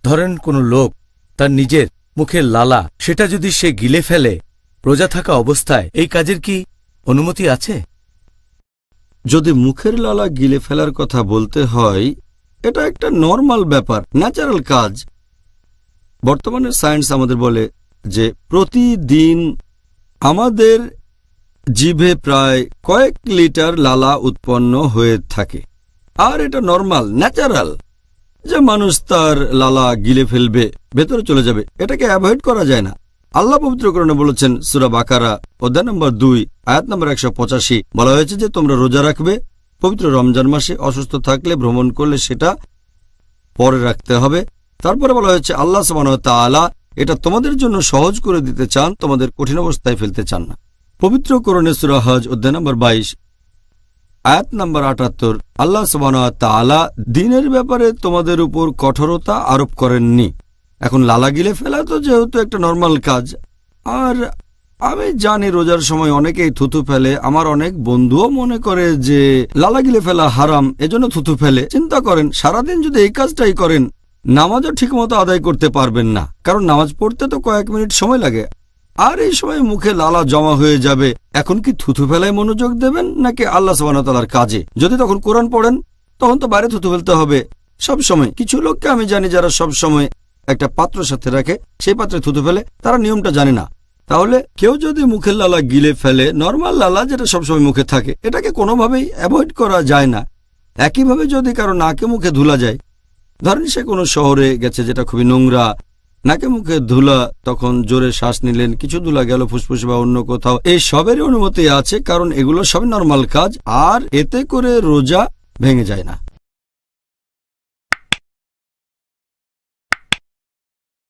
ধরেন কোনো লোক তার নিজের মুখের লালা সেটা যদি সে গিলে ফেলে রোজা থাকা অবস্থায়, এই কাজের কি অনুমতি আছে? যদি মুখের লালা গিলে ফেলার কথা বলতে হয়, এটা একটা নরমাল ব্যাপার, ন্যাচারাল কাজ। বর্তমানে সায়েন্স আমাদের বলে যে প্রতিদিন আমাদের জিভে প্রায় কয়েক লিটার লালা উৎপন্ন হয়ে থাকে, আর এটা নরমাল, ন্যাচারাল যে মানুষ তার লালা গিলে ফেলবে, ভেতরে চলে যাবে, এটাকে অ্যাভয়েড করা যায় না। আল্লাহ পবিত্র কোরআনে বলেছেন, সূরা বাকারা অধ্যায় নম্বর 2 আয়াত নম্বর 185, বলা হয়েছে যে তোমরা রোজা রাখবে পবিত্র রমজান মাসে, অসুস্থ থাকলে, ভ্রমণ করলে সেটা পরে রাখতে হবে। তারপরে বলা হয়েছে আল্লাহ সুবহানাহু ওয়া তাআলা এটা তোমাদের জন্য সহজ করে দিতে চান, তোমাদের কঠিন অবস্থায় ফেলতে চান না। পবিত্র কোরআনে সূরা হজ অধ্যায় নম্বর 22 আয়াত নম্বর 78, আল্লাহ সুবহানাহু ওয়া তাআলা দ্বীনের ব্যাপারে তোমাদের উপর কঠোরতা আরোপ করেননি। এখন লালা গিলে ফেলা তো যেহেতু একটা নরমাল কাজ, আর আমি জানি রোজার সময় অনেকেই থুতু ফেলে। আমার অনেক বন্ধুও মনে করে যে লালা গিলে ফেলা হারাম, এজন্য থুতু ফেলে। চিন্তা করেন, সারাদিন যদি এই কাজটাই করেন, নামাজও ঠিকমতো আদায় করতে পারবেন না, কারণ নামাজ পড়তে তো কয়েক মিনিট সময় লাগে, আর এই সময় মুখে লালা জমা হয়ে যাবে। এখন কি থুতু ফেলায় মনোযোগ দেবেন নাকি আল্লাহ সুবহানাহু ওয়া তাআলার কাজে? যদি তখন কোরআন পড়েন তখন তো বাইরে থুতু ফেলতে হবে সব সময়। কিছু লোককে আমি জানি যারা সব সময় একটা পাত্র সাথে রাখে, সেই পাত্রে থুতু ফেলে, তারা নিয়মটা জানে না। তাহলে কেউ যদি মুখের লালা গিলে ফেলে, নরমাল লালা যেটা সবসময় মুখে থাকে, এটাকে কোনোভাবেই অ্যাভয়েড করা যায় না। একইভাবে যদি কারো নাকে মুখে ধুলা যায়, ধরেন সে কোনো শহরে গেছে যেটা খুবই নোংরা, নাকে মুখে ধুলা, তখন জোরে শ্বাস নিলেন, কিছু ধুলা গেল ফুসফুস বা অন্য কোথাও, এই সবেরই অনুমতি আছে, কারণ এগুলো সবই নরমাল কাজ, আর এতে করে রোজা ভেঙে যায় না।